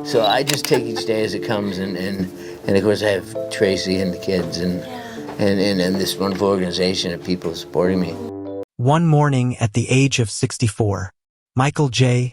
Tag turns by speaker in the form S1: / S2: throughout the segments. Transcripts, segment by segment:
S1: So I just take each day as it comes, and of course I have Tracy and the kids and this wonderful organization of people supporting me.
S2: One morning at the age of 64, Michael J.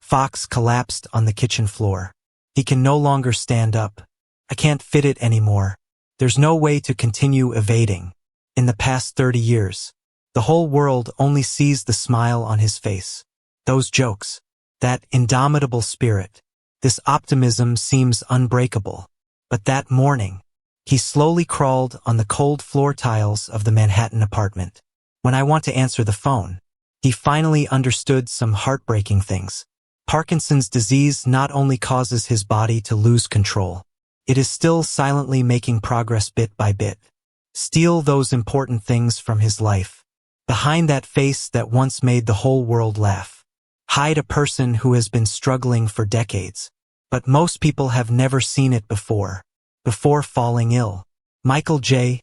S2: Fox collapsed on the kitchen floor. He can no longer stand up. I can't fit it anymore. There's no way to continue evading. In the past 30 years, the whole world only sees the smile on his face. Those jokes, that indomitable spirit, this optimism seems unbreakable. But that morning, he slowly crawled on the cold floor tiles of the Manhattan apartment. When I want to answer the phone, he finally understood some heartbreaking things. Parkinson's disease not only causes his body to lose control, it is still silently making progress bit by bit. Steal those important things from his life. Behind that face that once made the whole world laugh. Hide a person who has been struggling for decades. But most people have never seen it before falling ill. Michael J.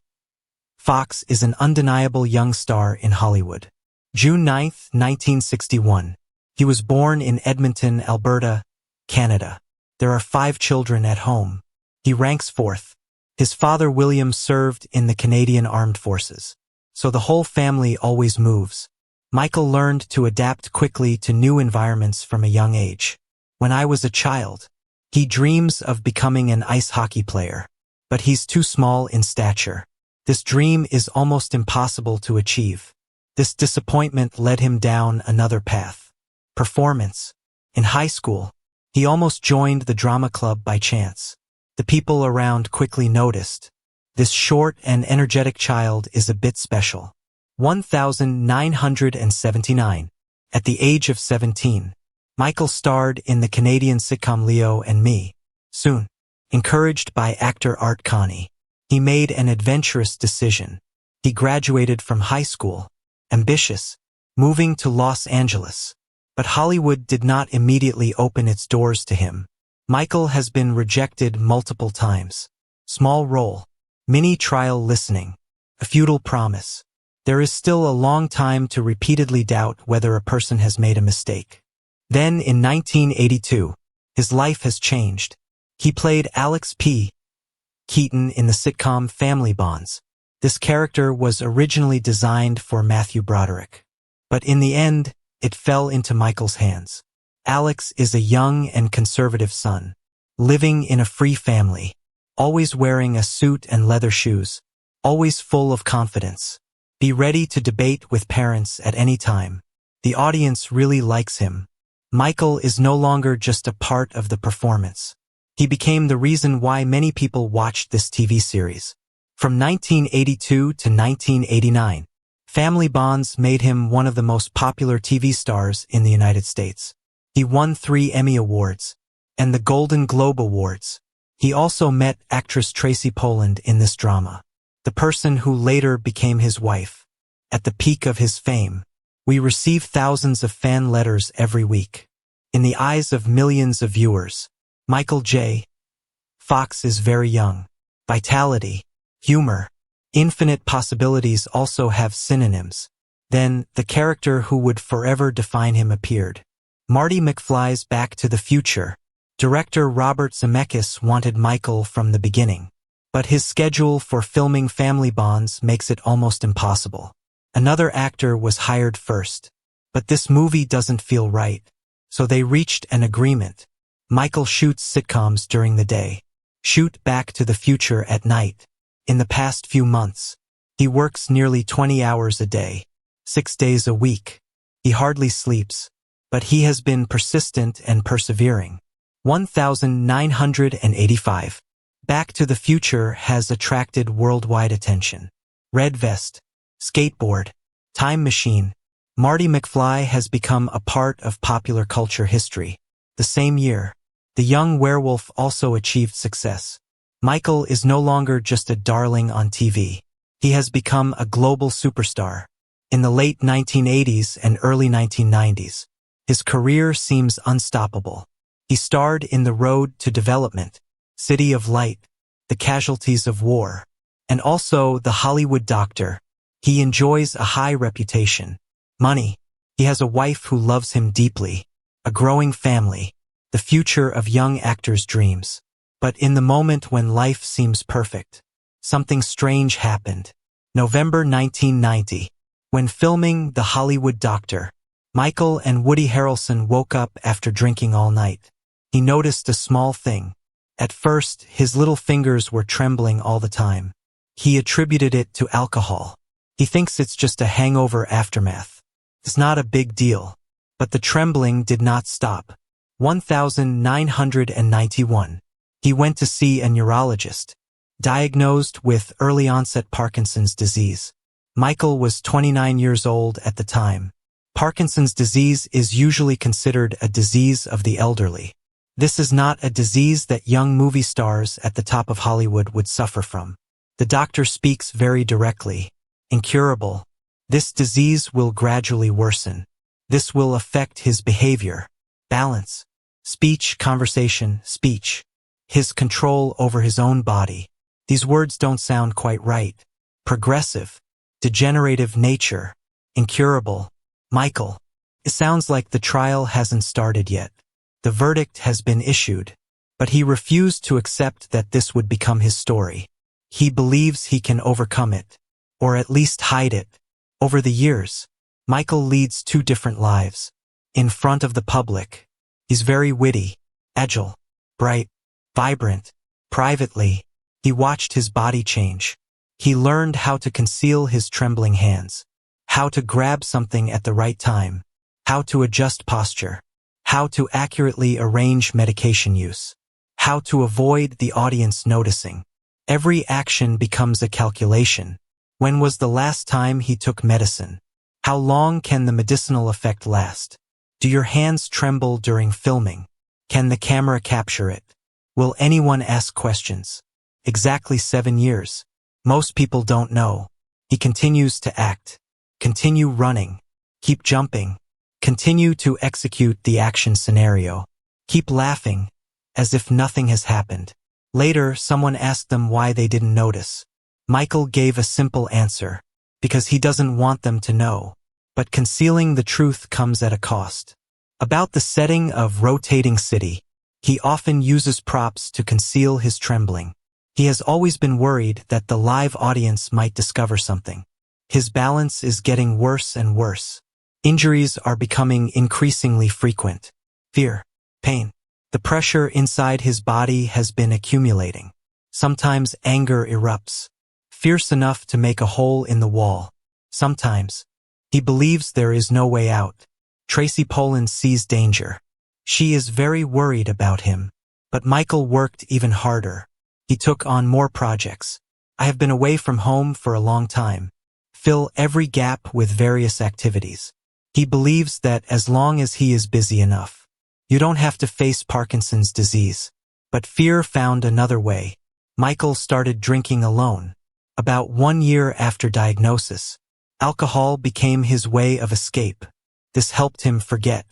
S2: Fox is an undeniable young star in Hollywood. June 9, 1961. He was born in Edmonton, Alberta, Canada. There are 5 children at home. He ranks 4th. His father William served in the Canadian Armed Forces, so the whole family always moves. Michael learned to adapt quickly to new environments from a young age. When I was a child, he dreams of becoming an ice hockey player, but he's too small in stature. This dream is almost impossible to achieve. This disappointment led him down another path. Performance. In high school, he almost joined the drama club by chance. The people around quickly noticed. This short and energetic child is a bit special. 1979. At the age of 17, Michael starred in the Canadian sitcom Leo and Me. Soon, encouraged by actor Art Connie, he made an adventurous decision. He graduated from high school, ambitious, moving to Los Angeles. But Hollywood did not immediately open its doors to him. Michael has been rejected multiple times. Small role, mini trial listening, a futile promise. There is still a long time to repeatedly doubt whether a person has made a mistake. Then in 1982, his life has changed. He played Alex P. Keaton in the sitcom Family Bonds. This character was originally designed for Matthew Broderick. But in the end, it fell into Michael's hands. Alex is a young and conservative son, living in a free family, always wearing a suit and leather shoes, always full of confidence. Be ready to debate with parents at any time. The audience really likes him. Michael is no longer just a part of the performance. He became the reason why many people watched this TV series. From 1982 to 1989, Family Bonds made him one of the most popular TV stars in the United States. He won 3 Emmy Awards and the Golden Globe Awards. He also met actress Tracy Poland in this drama, the person who later became his wife. At the peak of his fame, we receive thousands of fan letters every week. In the eyes of millions of viewers, Michael J. Fox is very young. Vitality, humor, infinite possibilities also have synonyms. Then, the character who would forever define him appeared. Marty McFly's Back to the Future. Director Robert Zemeckis wanted Michael from the beginning, but his schedule for filming Family Bonds makes it almost impossible. Another actor was hired first, but this movie doesn't feel right, so they reached an agreement. Michael shoots sitcoms during the day, shoot Back to the Future at night. In the past few months, he works nearly 20 hours a day, 6 days a week. He hardly sleeps, but he has been persistent and persevering. 1985. Back to the Future has attracted worldwide attention. Red Vest, skateboard, time machine. Marty McFly has become a part of popular culture history. The same year, the young werewolf also achieved success. Michael is no longer just a darling on TV. He has become a global superstar. In the late 1980s and early 1990s, his career seems unstoppable. He starred in The Road to Development, City of Light, The Casualties of War, and also The Hollywood Doctor. He enjoys a high reputation. Money. He has a wife who loves him deeply, a growing family, the future of young actors' dreams. But in the moment when life seems perfect, something strange happened. November 1990. When filming The Hollywood Doctor, Michael and Woody Harrelson woke up after drinking all night. He noticed a small thing. At first, his little fingers were trembling all the time. He attributed it to alcohol. He thinks it's just a hangover aftermath. It's not a big deal. But the trembling did not stop. 1991. He went to see a neurologist. Diagnosed with early-onset Parkinson's disease. Michael was 29 years old at the time. Parkinson's disease is usually considered a disease of the elderly. This is not a disease that young movie stars at the top of Hollywood would suffer from. The doctor speaks very directly. Incurable. This disease will gradually worsen. This will affect his behavior, balance, speech, conversation, speech, his control over his own body. These words don't sound quite right. Progressive, degenerative nature, incurable. Michael. It sounds like the trial hasn't started yet. The verdict has been issued, but he refused to accept that this would become his story. He believes he can overcome it, or at least hide it. Over the years, Michael leads two different lives. In front of the public, he's very witty, agile, bright, vibrant. Privately, he watched his body change. He learned how to conceal his trembling hands, how to grab something at the right time, how to adjust posture, how to accurately arrange medication use, how to avoid the audience noticing. Every action becomes a calculation. When was the last time he took medicine? How long can the medicinal effect last? Do your hands tremble during filming? Can the camera capture it? Will anyone ask questions? Exactly 7 years. Most people don't know. He continues to act. Continue running. Keep jumping. Continue to execute the action scenario. Keep laughing, as if nothing has happened. Later, someone asked them why they didn't notice. Michael gave a simple answer. Because he doesn't want them to know. But concealing the truth comes at a cost. About the setting of Rotating City, he often uses props to conceal his trembling. He has always been worried that the live audience might discover something. His balance is getting worse and worse. Injuries are becoming increasingly frequent. Fear, pain. The pressure inside his body has been accumulating. Sometimes anger erupts, fierce enough to make a hole in the wall. Sometimes, he believes there is no way out. Tracy Pollan sees danger. She is very worried about him. But Michael worked even harder. He took on more projects. I have been away from home for a long time. Fill every gap with various activities. He believes that as long as he is busy enough, you don't have to face Parkinson's disease. But fear found another way. Michael started drinking alone. About 1 year after diagnosis, alcohol became his way of escape. This helped him forget,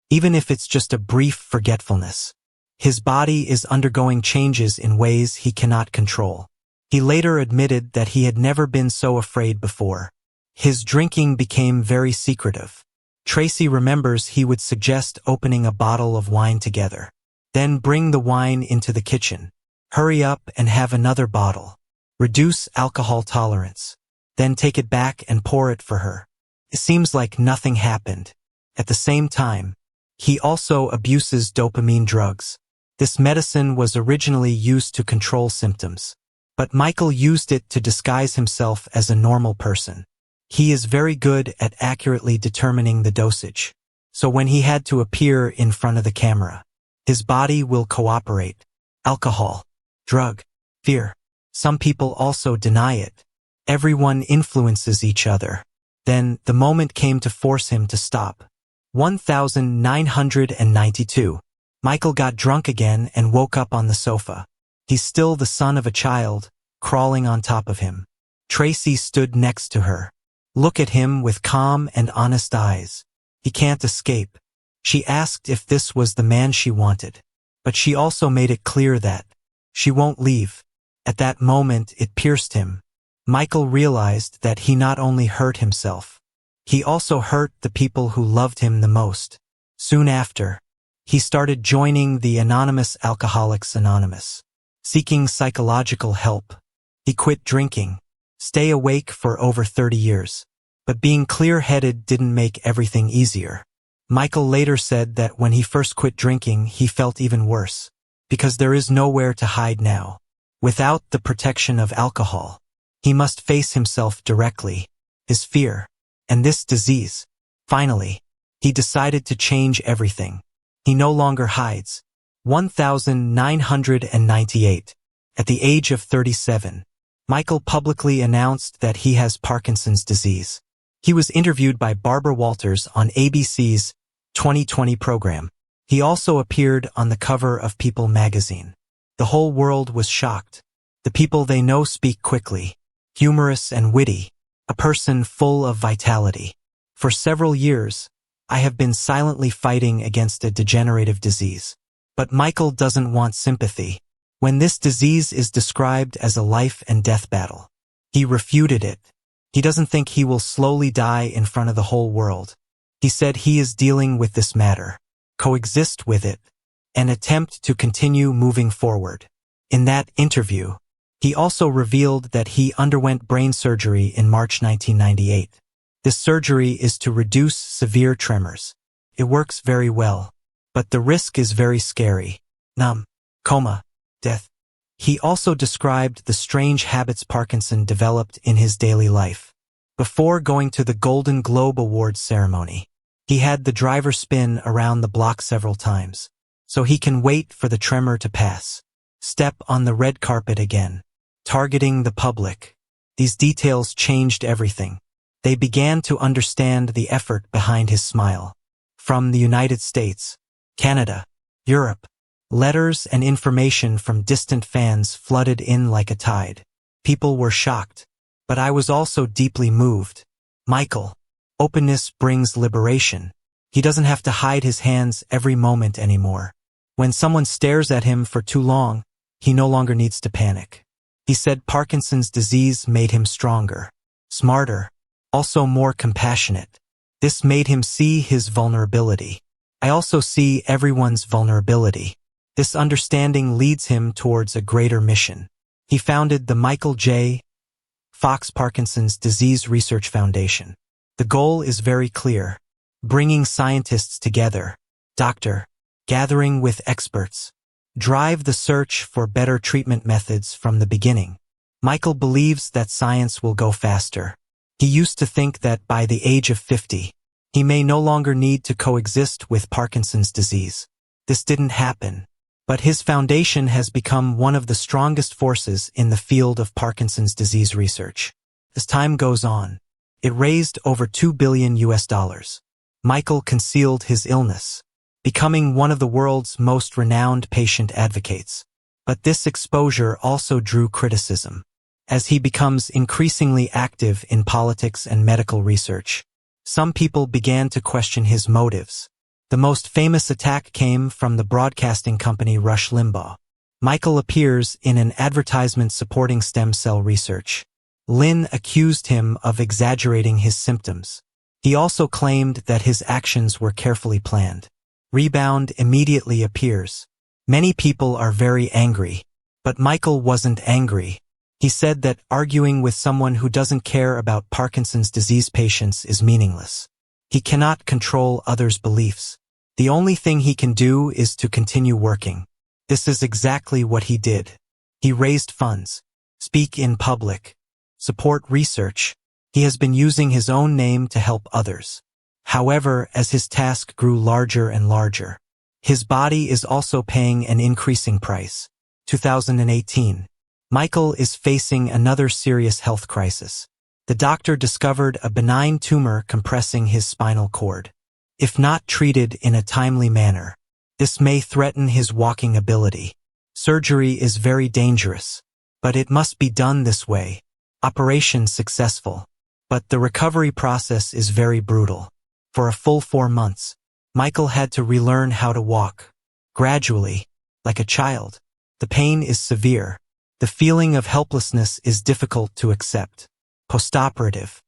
S2: even if it's just a brief forgetfulness. His body is undergoing changes in ways he cannot control. He later admitted that he had never been so afraid before. His drinking became very secretive. Tracy remembers he would suggest opening a bottle of wine together. Then bring the wine into the kitchen. Hurry up and have another bottle. Reduce alcohol tolerance. Then take it back and pour it for her. It seems like nothing happened. At the same time, he also abuses dopamine drugs. This medicine was originally used to control symptoms. But Michael used it to disguise himself as a normal person. He is very good at accurately determining the dosage. So when he had to appear in front of the camera, his body will cooperate. Alcohol, drug, fear. Some people also deny it. Everyone influences each other. Then the moment came to force him to stop. 1992. Michael got drunk again and woke up on the sofa. He's still the son of a child, crawling on top of him. Tracy stood next to her. Look at him with calm and honest eyes. He can't escape. She asked if this was the man she wanted. But she also made it clear that she won't leave. At that moment, it pierced him. Michael realized that he not only hurt himself, he also hurt the people who loved him the most. Soon after, he started joining the Anonymous Alcoholics Anonymous, seeking psychological help. He quit drinking, stay awake for over 30 years. But being clear-headed didn't make everything easier. Michael later said that when he first quit drinking, he felt even worse, because there is nowhere to hide now. Without the protection of alcohol, he must face himself directly, his fear, and this disease. Finally, he decided to change everything. He no longer hides. 1998. At the age of 37, Michael publicly announced that he has Parkinson's disease. He was interviewed by Barbara Walters on ABC's 2020 program. He also appeared on the cover of People magazine. The whole world was shocked. The people they know speak quickly, humorous and witty, a person full of vitality. For several years, I have been silently fighting against a degenerative disease. But Michael doesn't want sympathy. When this disease is described as a life and death battle, he refuted it. He doesn't think he will slowly die in front of the whole world. He said he is dealing with this matter, coexist with it, and attempt to continue moving forward. In that interview, he also revealed that he underwent brain surgery in March 1998. This surgery is to reduce severe tremors. It works very well, but the risk is very scary. Coma, death. He also described the strange habits Parkinson developed in his daily life. Before going to the Golden Globe Awards ceremony, he had the driver spin around the block several times, so he can wait for the tremor to pass. Step on the red carpet again. Targeting the public. These details changed everything. They began to understand the effort behind his smile. From the United States, Canada, Europe, letters and information from distant fans flooded in like a tide. People were shocked, but I was also deeply moved. Michael, openness brings liberation. He doesn't have to hide his hands every moment anymore. When someone stares at him for too long, he no longer needs to panic. He said Parkinson's disease made him stronger, smarter, also more compassionate. This made him see his vulnerability. I also see everyone's vulnerability. This understanding leads him towards a greater mission. He founded the Michael J. Fox Parkinson's Disease Research Foundation. The goal is very clear: bringing scientists together, gathering with experts, drive the search for better treatment methods from the beginning. Michael believes that science will go faster. He used to think that by the age of 50, he may no longer need to coexist with Parkinson's disease. This didn't happen. But his foundation has become one of the strongest forces in the field of Parkinson's disease research. As time goes on, it raised over $2 billion. Michael concealed his illness, becoming one of the world's most renowned patient advocates. But this exposure also drew criticism. As he becomes increasingly active in politics and medical research, some people began to question his motives. The most famous attack came from the broadcasting company Rush Limbaugh. Michael appears in an advertisement supporting stem cell research. Lynn accused him of exaggerating his symptoms. He also claimed that his actions were carefully planned. Rebound immediately appears. Many people are very angry, but Michael wasn't angry. He said that arguing with someone who doesn't care about Parkinson's disease patients is meaningless. He cannot control others' beliefs. The only thing he can do is to continue working. This is exactly what he did. He raised funds, speak in public, support research. He has been using his own name to help others. However, as his task grew larger and larger, his body is also paying an increasing price. 2018. Michael is facing another serious health crisis. The doctor discovered a benign tumor compressing his spinal cord. If not treated in a timely manner, this may threaten his walking ability. Surgery is very dangerous, but it must be done this way. Operation successful, but the recovery process is very brutal. For a full 4 months, Michael had to relearn how to walk, gradually, like a child. The pain is severe. The feeling of helplessness is difficult to accept. Postoperative.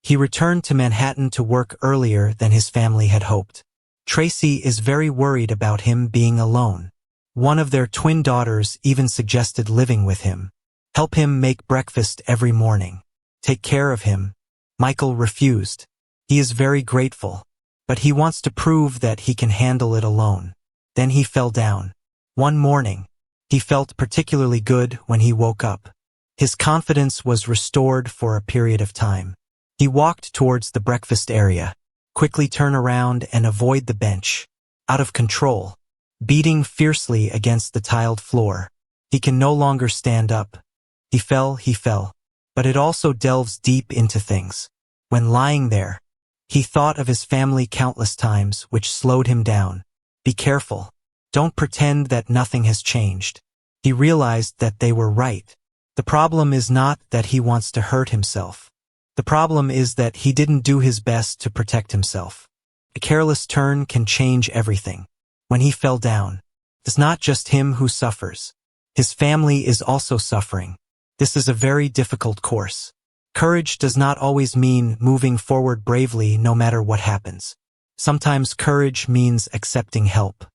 S2: He returned to Manhattan to work earlier than his family had hoped. Tracy is very worried about him being alone. One of their twin daughters even suggested living with him. Help him make breakfast every morning. Take care of him. Michael refused. He is very grateful, but he wants to prove that he can handle it alone. Then he fell down. One morning, he felt particularly good when he woke up. His confidence was restored for a period of time. He walked towards the breakfast area, quickly turn around and avoid the bench. Out of control, beating fiercely against the tiled floor. He can no longer stand up. He fell, but it also delves deep into things. When lying there, he thought of his family countless times, which slowed him down. Be careful. Don't pretend that nothing has changed. He realized that they were right. The problem is not that he wants to hurt himself. The problem is that he didn't do his best to protect himself. A careless turn can change everything. When he fell down, it's not just him who suffers. His family is also suffering. This is a very difficult course. Courage does not always mean moving forward bravely no matter what happens. Sometimes courage means accepting help.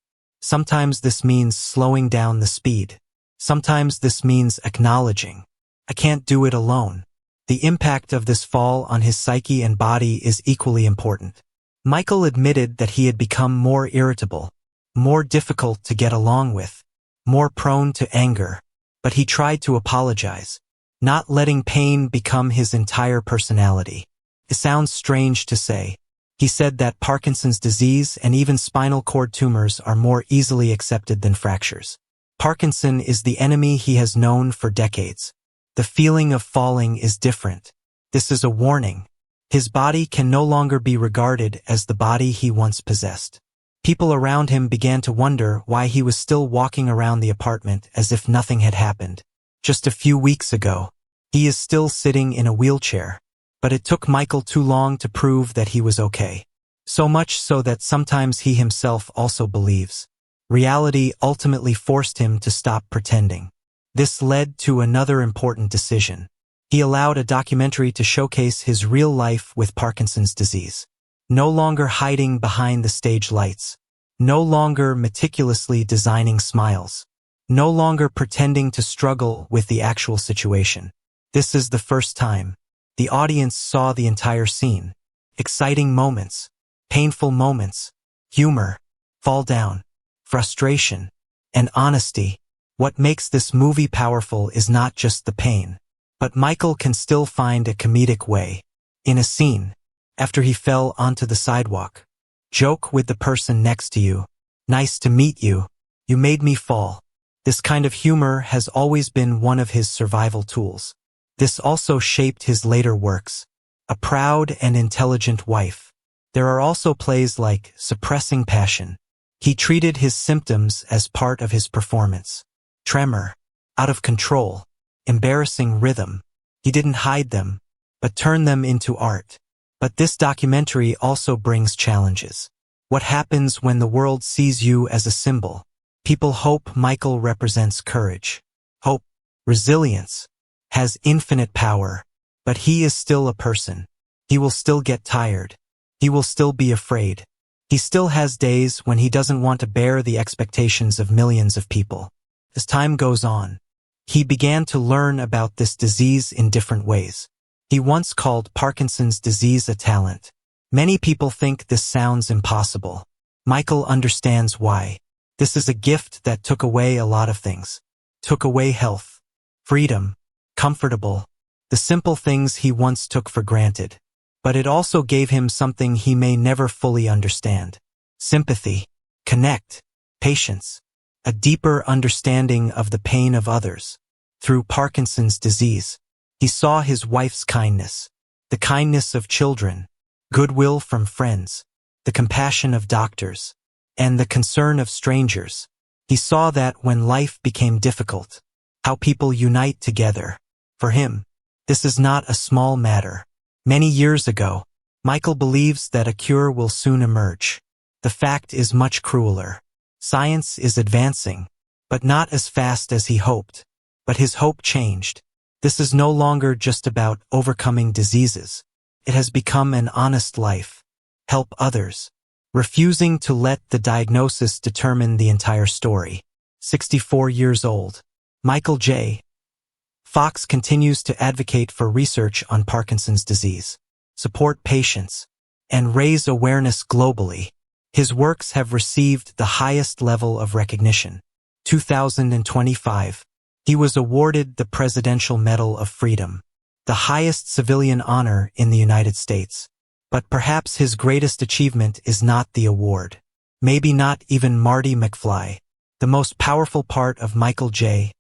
S2: Sometimes this means slowing down the speed. Sometimes this means acknowledging, I can't do it alone. The impact of this fall on his psyche and body is equally important. Michael admitted that he had become more irritable, more difficult to get along with, more prone to anger, but he tried to apologize, not letting pain become his entire personality. It sounds strange to say. He said that Parkinson's disease and even spinal cord tumors are more easily accepted than fractures. Parkinson is the enemy he has known for decades. The feeling of falling is different. This is a warning. His body can no longer be regarded as the body he once possessed. People around him began to wonder why he was still walking around the apartment as if nothing had happened. Just a few weeks ago, he is still sitting in a wheelchair, but it took Michael too long to prove that he was okay. So much so that sometimes he himself also believes. Reality ultimately forced him to stop pretending. This led to another important decision. He allowed a documentary to showcase his real life with Parkinson's disease. No longer hiding behind the stage lights. No longer meticulously designing smiles. No longer pretending to struggle with the actual situation. This is the first time. The audience saw the entire scene. Exciting moments. Painful moments. Humor. Fall down. Frustration. And honesty. What makes this movie powerful is not just the pain. But Michael can still find a comedic way. In a scene, after he fell onto the sidewalk, joke with the person next to you. Nice to meet you. You made me fall. This kind of humor has always been one of his survival tools. This also shaped his later works. A Proud and Intelligent Wife. There are also plays like Suppressing Passion. He treated his symptoms as part of his performance. Tremor. Out of Control. Embarrassing Rhythm. He didn't hide them, but turned them into art. But this documentary also brings challenges. What happens when the world sees you as a symbol? People hope Michael represents courage. Hope, resilience, has infinite power, but he is still a person. He will still get tired. He will still be afraid. He still has days when he doesn't want to bear the expectations of millions of people. As time goes on, he began to learn about this disease in different ways. He once called Parkinson's disease a talent. Many people think this sounds impossible. Michael understands why. This is a gift that took away a lot of things. Took away health, freedom, comfortable, the simple things he once took for granted. But it also gave him something he may never fully understand. Sympathy, connect, patience, a deeper understanding of the pain of others. Through Parkinson's disease, he saw his wife's kindness, the kindness of children, goodwill from friends, the compassion of doctors, and the concern of strangers. He saw that when life became difficult, how people unite together. For him, this is not a small matter. Many years ago, Michael believes that a cure will soon emerge. The fact is much crueler. Science is advancing, but not as fast as he hoped. But his hope changed. This is no longer just about overcoming diseases. It has become an honest life. Help others. refusing to let the diagnosis determine the entire story. 64 years old, Michael J. Fox continues to advocate for research on Parkinson's disease, support patients, and raise awareness globally. His works have received the highest level of recognition. 2025, he was awarded the Presidential Medal of Freedom, the highest civilian honor in the United States. But perhaps his greatest achievement is not the award. Maybe not even Marty McFly, the most powerful part of Michael J.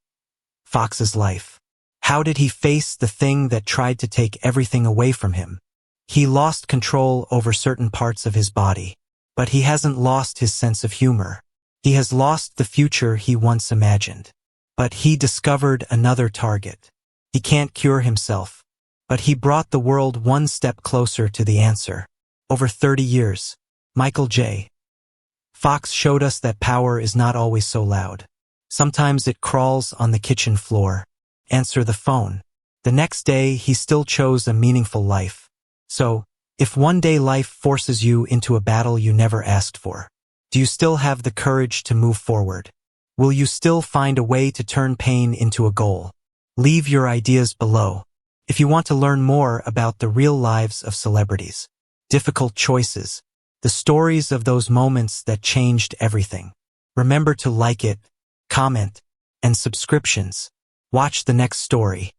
S2: Fox's life. How did he face the thing that tried to take everything away from him? He lost control over certain parts of his body, but he hasn't lost his sense of humor. He has lost the future he once imagined. But he discovered another target. He can't cure himself, but he brought the world one step closer to the answer. Over 30 years, Michael J. Fox showed us that power is not always so loud. Sometimes it crawls on the kitchen floor. Answer the phone. The next day, he still chose a meaningful life. So, if one day life forces you into a battle you never asked for, do you still have the courage to move forward? Will you still find a way to turn pain into a goal? Leave your ideas below. If you want to learn more about the real lives of celebrities, difficult choices, the stories of those moments that changed everything, remember to like it, comment, and subscriptions. Watch the next story.